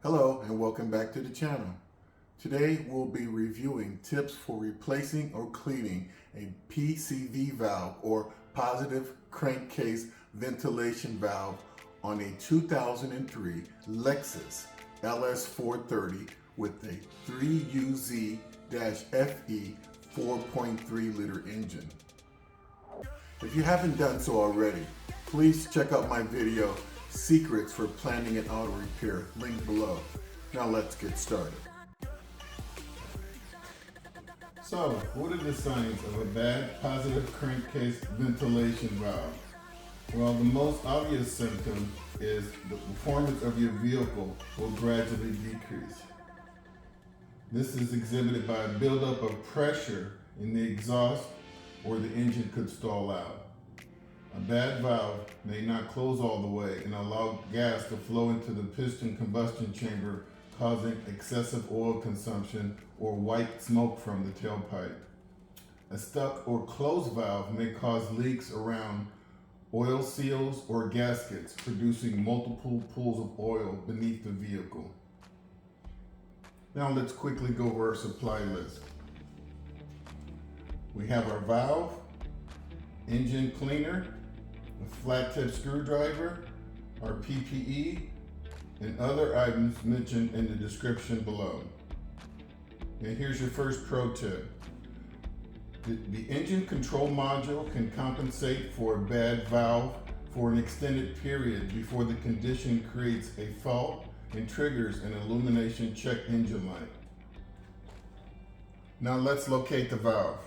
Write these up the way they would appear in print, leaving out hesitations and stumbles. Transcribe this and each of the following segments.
Hello and welcome back to the channel. Today we'll be reviewing tips for replacing or cleaning a PCV valve or positive crankcase ventilation valve on a 2003 Lexus LS430 with a 3UZ-FE 4.3 liter engine. If you haven't done so already, please check out my video Secrets for Planning an Auto Repair, link below. Now let's get started. So, what are the signs of a bad positive crankcase ventilation valve? Well, the most obvious symptom is the performance of your vehicle will gradually decrease. This is exhibited by a buildup of pressure in the exhaust, or the engine could stall out. A bad valve may not close all the way and allow gas to flow into the piston combustion chamber, causing excessive oil consumption or white smoke from the tailpipe. A stuck or closed valve may cause leaks around oil seals or gaskets, producing multiple pools of oil beneath the vehicle. Now let's quickly go over our supply list. We have our valve, engine cleaner, a flat tip screwdriver, our PPE, and other items mentioned in the description below. And here's your first pro tip. The engine control module can compensate for a bad valve for an extended period before the condition creates a fault and triggers an illumination check engine light. Now let's locate the valve.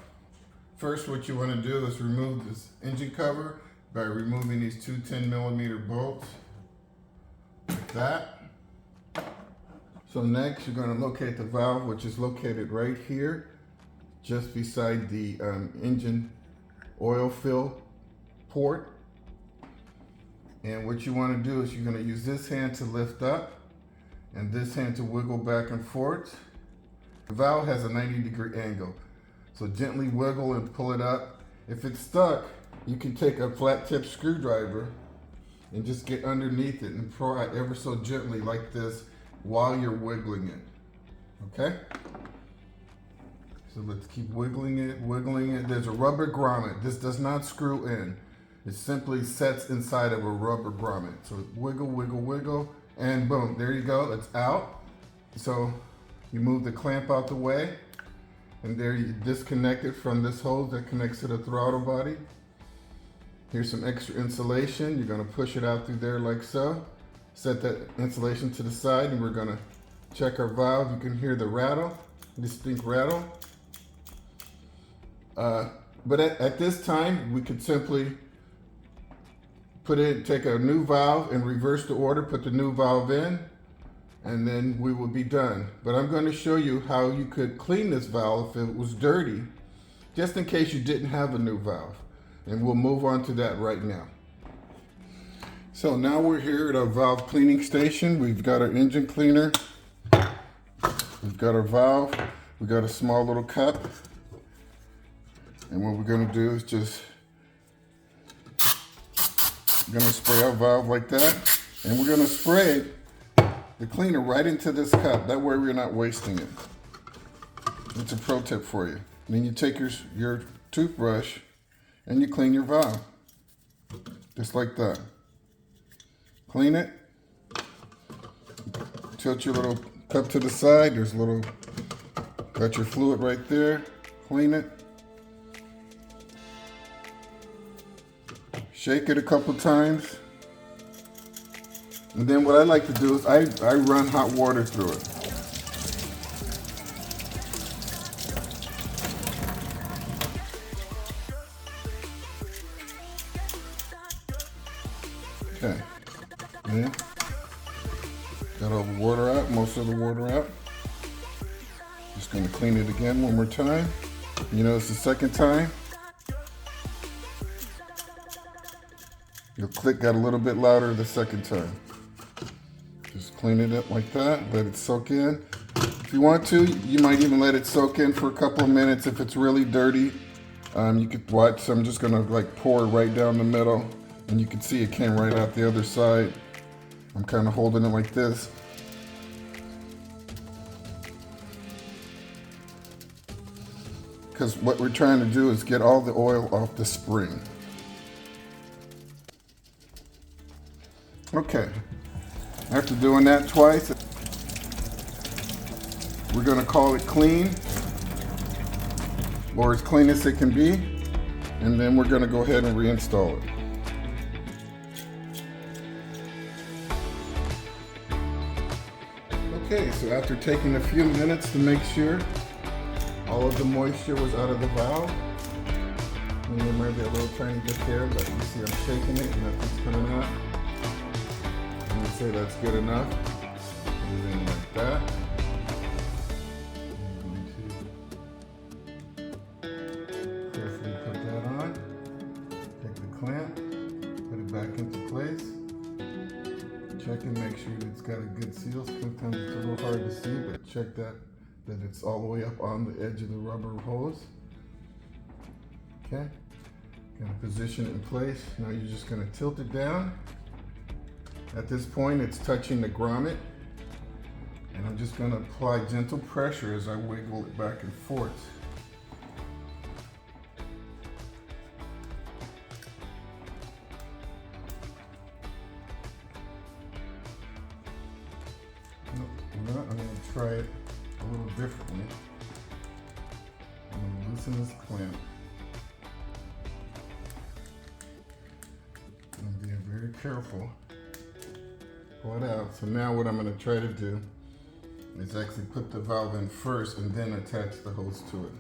First, what you want to do is remove this engine cover by removing these two 10mm bolts, like that. So next, you're going to locate the valve, which is located right here, just beside the engine oil fill port. And what you want to do is you're going to use this hand to lift up and this hand to wiggle back and forth. The valve has a 90-degree angle, so gently wiggle and pull it up. If it's stuck, you can take a flat tip screwdriver and just get underneath it and pry it ever so gently like this while you're wiggling it, okay? So let's keep wiggling it, wiggling it. There's a rubber grommet. This does not screw in. It simply sets inside of a rubber grommet. So wiggle, wiggle, wiggle, and boom, there you go, it's out. So you move the clamp out the way, and there you disconnect it from this hose that connects to the throttle body. Here's some extra insulation. You're gonna push it out through there like so. Set that insulation to the side, and we're gonna check our valve. You can hear the rattle, distinct rattle. But at this time, we could simply take a new valve and reverse the order, put the new valve in, and then we will be done. But I'm going to show you how you could clean this valve if it was dirty, just in case you didn't have a new valve. And we'll move on to that right now. So now we're here at our valve cleaning station. We've got our engine cleaner, we've got our valve, we've got a small little cup. And what we're gonna do is just spray our valve like that. And we're gonna spray the cleaner right into this cup. That way we're not wasting it. It's a pro tip for you. And then you take your toothbrush and you clean your valve. Just like that. Clean it. Tilt your little cup to the side. There's a little, got your fluid right there. Clean it. Shake it a couple times. And then what I like to do is I run hot water through it. Okay. Yeah. Got all the water out, most of the water out. Just gonna clean it again one more time. You know, it's the second time. Your click got a little bit louder the second time. Just clean it up like that, let it soak in. If you want to, you might even let it soak in for a couple of minutes if it's really dirty. You could watch, so I'm just gonna like pour it right down the middle, and you can see it came right out the other side. I'm kind of holding it like this. because what we're trying to do is get all the oil off the spring. Okay, after doing that twice, we're going to call it clean, or as clean as it can be, and then we're going to go ahead and reinstall it. Okay, so after taking a few minutes to make sure all of the moisture was out of the valve, and there might be a little tiny bit there, but you see I'm shaking it and nothing's coming out. I'm going to say that's good enough. Put it in like that. Carefully put that on. Take the clamp, put it back into place. Check and make sure that it's got a good seal. Sometimes it's a little hard to see, but check that it's all the way up on the edge of the rubber hose. Okay, gonna position it in place. Now you're just gonna tilt it down. At this point, it's touching the grommet, and I'm just gonna apply gentle pressure as I wiggle it back and forth. I'm going to try it a little differently. I'm going to loosen this clamp. I'm being very careful. Pull it out. So now what I'm going to try to do is actually put the valve in first and then attach the hose to it.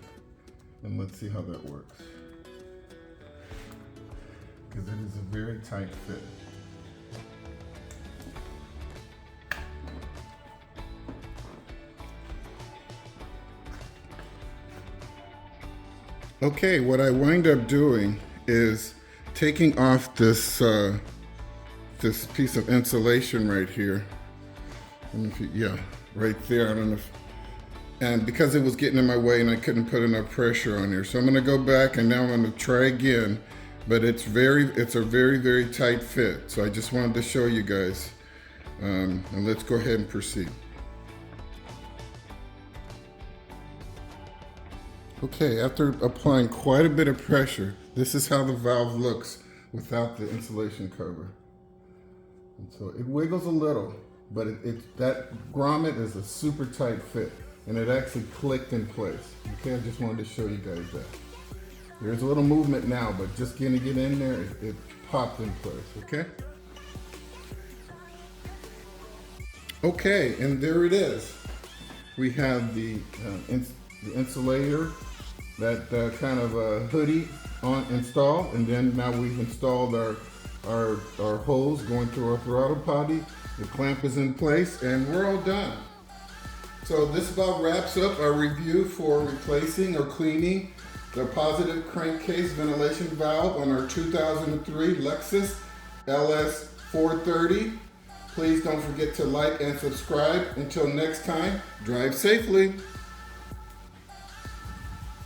And let's see how that works. Because it is a very tight fit. Okay, what I wind up doing is taking off this this piece of insulation right here. I don't know if you, yeah, right there. I don't know if, and because it was getting in my way and I couldn't put enough pressure on there. So I'm gonna go back and now I'm gonna try again, but it's a very, very tight fit. So I just wanted to show you guys, and let's go ahead and proceed. Okay, after applying quite a bit of pressure, this is how the valve looks without the insulation cover. And so it wiggles a little, but that grommet is a super tight fit, and it actually clicked in place. Okay, I just wanted to show you guys that. There's a little movement now, but just getting it in there, it popped in place, okay? Okay, and there it is. We have the insulator, that kind of hoodie installed, and then now we've installed our hose going through our throttle body. The clamp is in place, and we're all done. So this about wraps up our review for replacing or cleaning the positive crankcase ventilation valve on our 2003 Lexus LS430. Please don't forget to like and subscribe. Until next time, drive safely.